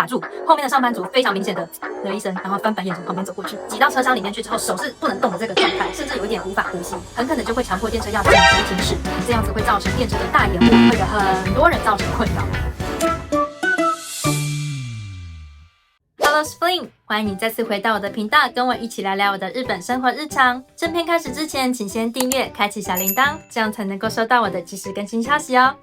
卡住，后面的上班族非常明显的了一声，然后翻白眼从旁边走过去，挤到车厢里面去之后，手是不能动的这个状态，甚至有一点无法呼吸，很可能就会强迫电车要紧急停驶，这样子会造成电车的大延误，会给很多人造成困扰。Hello Spring， 欢迎你再次回到我的频道，跟我一起聊聊我的日本生活日常。正片开始之前，请先订阅，开启小铃铛，这样才能够收到我的即时更新消息哦。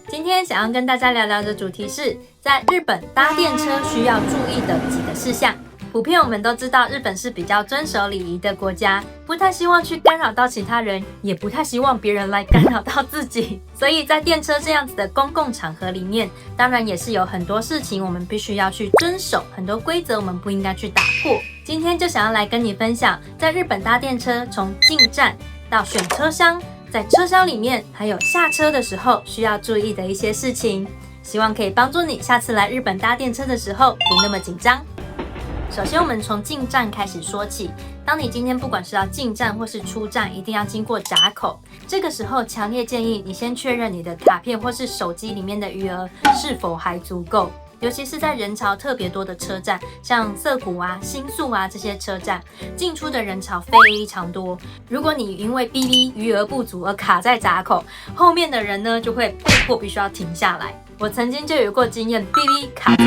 今天想要跟大家聊聊的主题是，在日本搭电车需要注意的几个事项。普遍我们都知道，日本是比较遵守礼仪的国家，不太希望去干扰到其他人，也不太希望别人来干扰到自己。所以在电车这样子的公共场合里面，当然也是有很多事情我们必须要去遵守，很多规则我们不应该去打破。今天就想要来跟你分享，在日本搭电车从进站到选车厢，在车厢里面还有下车的时候需要注意的一些事情，希望可以帮助你下次来日本搭电车的时候不那么紧张。首先我们从进站开始说起，当你今天不管是要进站或是出站，一定要经过闸口，这个时候强烈建议你先确认你的卡片或是手机里面的余额是否还足够，尤其是在人潮特别多的车站，像涩谷啊、新宿啊这些车站，进出的人潮非常多。如果你因为 BB 余额不足而卡在闸口，后面的人呢就会被迫必须要停下来。我曾经就有过经验 ，BB 卡住，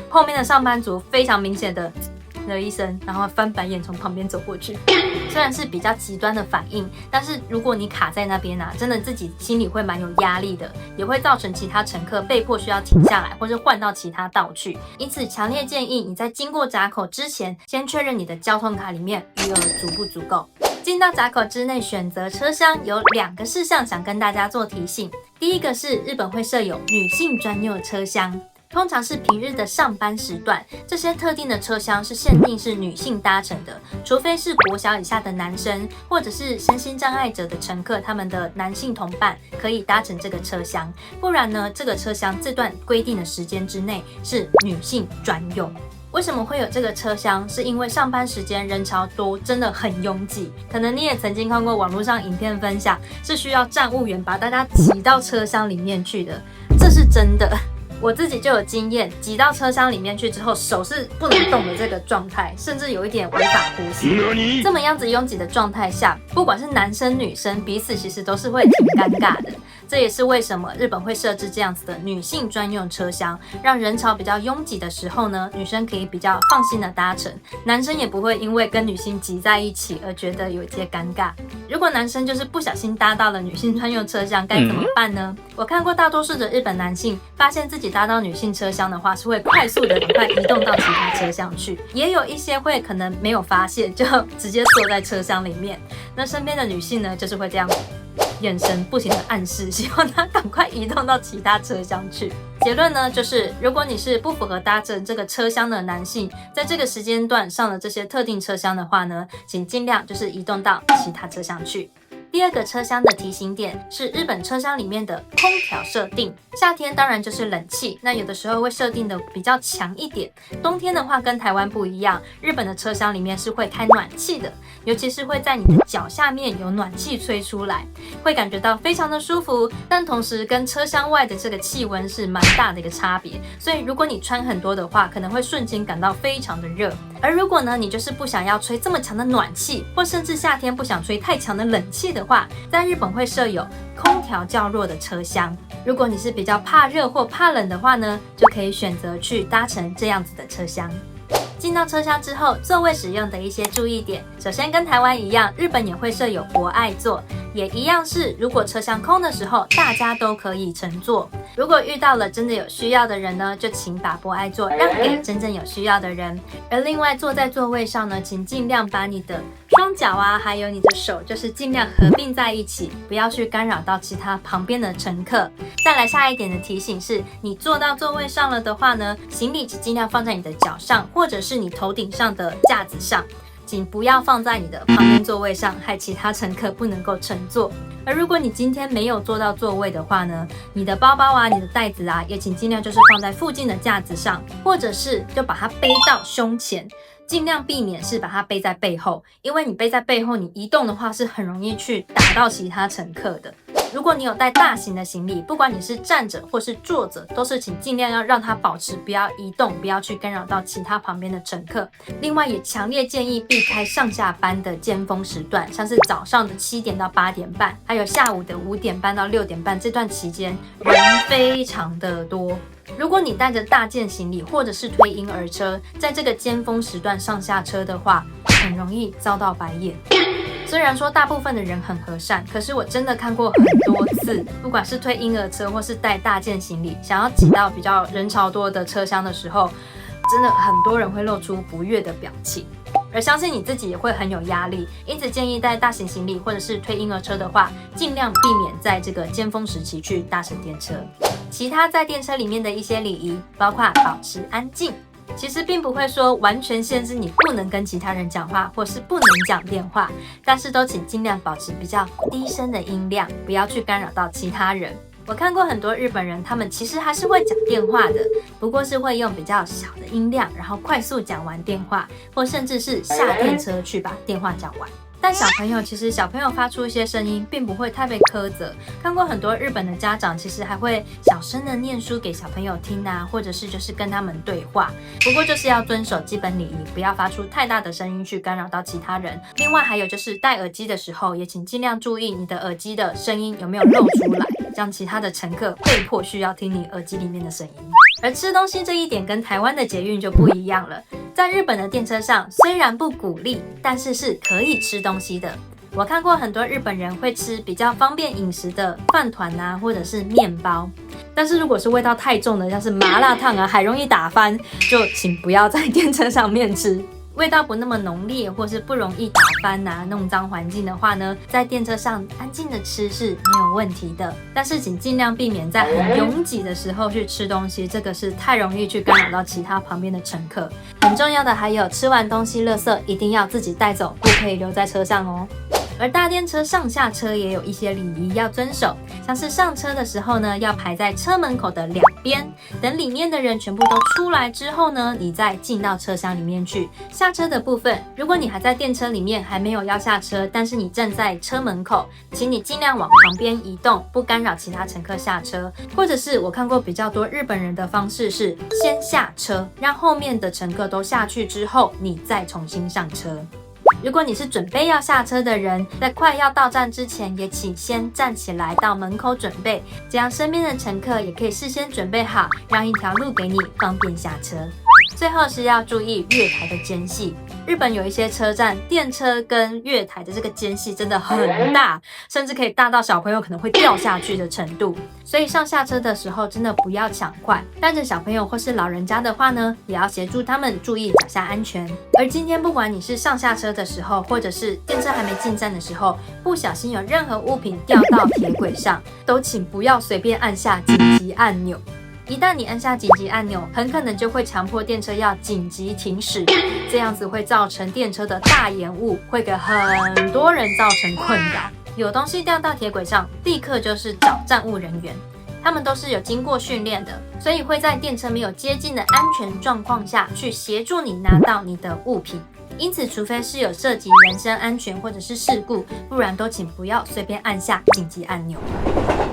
后面的上班族非常明显的了一声，然后翻白眼从旁边走过去。虽然是比较极端的反应，但是如果你卡在那边啊，真的自己心里会蛮有压力的，也会造成其他乘客被迫需要停下来，或是换到其他道去。因此，强烈建议你在经过闸口之前，先确认你的交通卡里面余额足不足够。进到闸口之内选择车厢，有2个事项想跟大家做提醒。第一个是日本会设有女性专用车厢，通常是平日的上班时段，这些特定的车厢是限定是女性搭乘的，除非是国小以下的男生，或者是身心障碍者的乘客，他们的男性同伴可以搭乘这个车厢，不然呢，这个车厢这段规定的时间之内是女性专用。为什么会有这个车厢？是因为上班时间人潮多，真的很拥挤。可能你也曾经看过网络上影片分享，是需要站务员把大家挤到车厢里面去的，这是真的。我自己就有经验，挤到车厢里面去之后，手是不能动的这个状态，甚至有一点无法呼吸。这么样子拥挤的状态下，不管是男生女生，彼此其实都是会挺尴尬的。这也是为什么日本会设置这样子的女性专用车厢，让人潮比较拥挤的时候呢，女生可以比较放心的搭乘，男生也不会因为跟女性挤在一起而觉得有一些尴尬。如果男生就是不小心搭到了女性专用车厢，该怎么办呢？我看过大多数的日本男性发现自己搭到女性车厢的话，是会快速的赶快移动到其他车厢去，也有一些会可能没有发现，就直接坐在车厢里面。那身边的女性呢，就是会这样眼神不停的暗示，希望他赶快移动到其他车厢去。结论呢，就是如果你是不符合搭乘这个车厢的男性，在这个时间段上了这些特定车厢的话呢，请尽量就是移动到其他车厢去。第2个车厢的提醒点是日本车厢里面的空调设定，夏天当然就是冷气，那有的时候会设定的比较强一点，冬天的话跟台湾不一样，日本的车厢里面是会开暖气的，尤其是会在你的脚下面有暖气吹出来，会感觉到非常的舒服，但同时跟车厢外的这个气温是蛮大的一个差别，所以如果你穿很多的话，可能会瞬间感到非常的热。而如果呢，你就是不想要吹这么强的暖气，或甚至夏天不想吹太强的冷气的话，在日本会设有空调较弱的车厢。如果你是比较怕热或怕冷的话呢，就可以选择去搭乘这样子的车厢。进到车厢之后，座位使用的一些注意点，首先跟台湾一样，日本也会设有博爱座，也一样是如果车厢空的时候，大家都可以乘坐。如果遇到了真的有需要的人呢，就请把博爱座让给真正有需要的人。而另外坐在座位上呢，请尽量把你的双脚啊，还有你的手，就是尽量合并在一起，不要去干扰到其他旁边的乘客。再来下一点的提醒是，你坐到座位上了的话呢，行李尽量放在你的脚上，或者是你头顶上的架子上，请不要放在你的旁边座位上，害其他乘客不能够乘坐。而如果你今天没有坐到座位的话呢，你的包包啊、你的袋子啊，也请尽量就是放在附近的架子上，或者是就把它背到胸前，尽量避免是把它背在背后，因为你背在背后，你移动的话是很容易去打到其他乘客的。如果你有带大型的行李，不管你是站着或是坐着，都是请尽量要让它保持不要移动，不要去干扰到其他旁边的乘客。另外也强烈建议避开上下班的尖峰时段，像是早上的7点到8点半，还有下午的5点半到6点半，这段期间人非常的多。如果你带着大件行李或者是推婴儿车，在这个尖峰时段上下车的话，很容易遭到白眼。虽然说大部分的人很和善，可是我真的看过很多次，不管是推婴儿车或是带大件行李，想要挤到比较人潮多的车厢的时候，真的很多人会露出不悦的表情。而相信你自己也会很有压力，因此建议带大型行李或者是推婴儿车的话，尽量避免在这个尖峰时期去搭乘电车。其他在电车里面的一些礼仪，包括保持安静。其实并不会说完全限制你不能跟其他人讲话，或是不能讲电话，但是都请尽量保持比较低声的音量，不要去干扰到其他人。我看过很多日本人，他们其实还是会讲电话的，不过是会用比较小的音量，然后快速讲完电话，或甚至是下电车去把电话讲完。但小朋友其实小朋友发出一些声音，并不会太被苛责。看过很多日本的家长，其实还会小声的念书给小朋友听啊，或者是就是跟他们对话。不过就是要遵守基本礼仪，不要发出太大的声音去干扰到其他人。另外还有就是戴耳机的时候，也请尽量注意你的耳机的声音有没有漏出来，让其他的乘客被迫需要听你耳机里面的声音。而吃东西这一点跟台湾的捷运就不一样了。在日本的电车上，虽然不鼓励，但是是可以吃东西的。我看过很多日本人会吃比较方便饮食的饭团啊，或者是面包。但是如果是味道太重的，像是麻辣烫啊，还容易打翻，就请不要在电车上面吃。味道不那么浓烈，或是不容易打翻啊、弄脏环境的话呢，在电车上安静的吃是没有问题的。但是请尽量避免在很拥挤的时候去吃东西，这个是太容易去干扰到其他旁边的乘客。很重要的还有，吃完东西垃圾一定要自己带走，不可以留在车上哦。而大电车上下车也有一些礼仪要遵守，像是上车的时候呢，要排在车门口的两边，等里面的人全部都出来之后呢，你再进到车厢里面去。下车的部分，如果你还在电车里面还没有要下车，但是你站在车门口，请你尽量往旁边移动，不干扰其他乘客下车。或者是我看过比较多日本人的方式是先下车，让后面的乘客都下去之后，你再重新上车。如果你是准备要下车的人，在快要到站之前，也请先站起来到门口准备，这样身边的乘客也可以事先准备好，让一条路给你，方便下车。最后是要注意月台的间隙。日本有一些车站，电车跟月台的这个间隙真的很大，甚至可以大到小朋友可能会掉下去的程度。所以上下车的时候真的不要抢快，带着小朋友或是老人家的话呢，也要协助他们注意脚下安全。而今天不管你是上下车的时候，或者是电车还没进站的时候，不小心有任何物品掉到铁轨上，都请不要随便按下紧急按钮。一旦你按下紧急按钮，很可能就会强迫电车要紧急停驶，这样子会造成电车的大延误，会给很多人造成困扰。有东西掉到铁轨上，立刻就是找站务人员，他们都是有经过训练的，所以会在电车没有接近的安全状况下去协助你拿到你的物品。因此，除非是有涉及人身安全或者是事故，不然都请不要随便按下紧急按钮。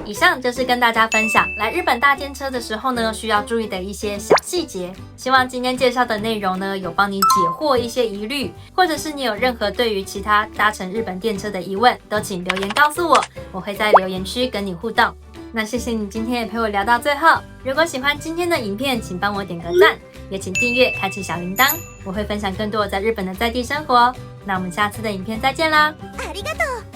以上就是跟大家分享来日本搭电车的时候呢，需要注意的一些小细节。希望今天介绍的内容呢，有帮你解惑一些疑虑，或者是你有任何对于其他搭乘日本电车的疑问，都请留言告诉我，我会在留言区跟你互动。那谢谢你今天也陪我聊到最后。如果喜欢今天的影片，请帮我点个赞，也请订阅，开启小铃铛，我会分享更多我在日本的在地生活。那我们下次的影片再见啦！ありがとう。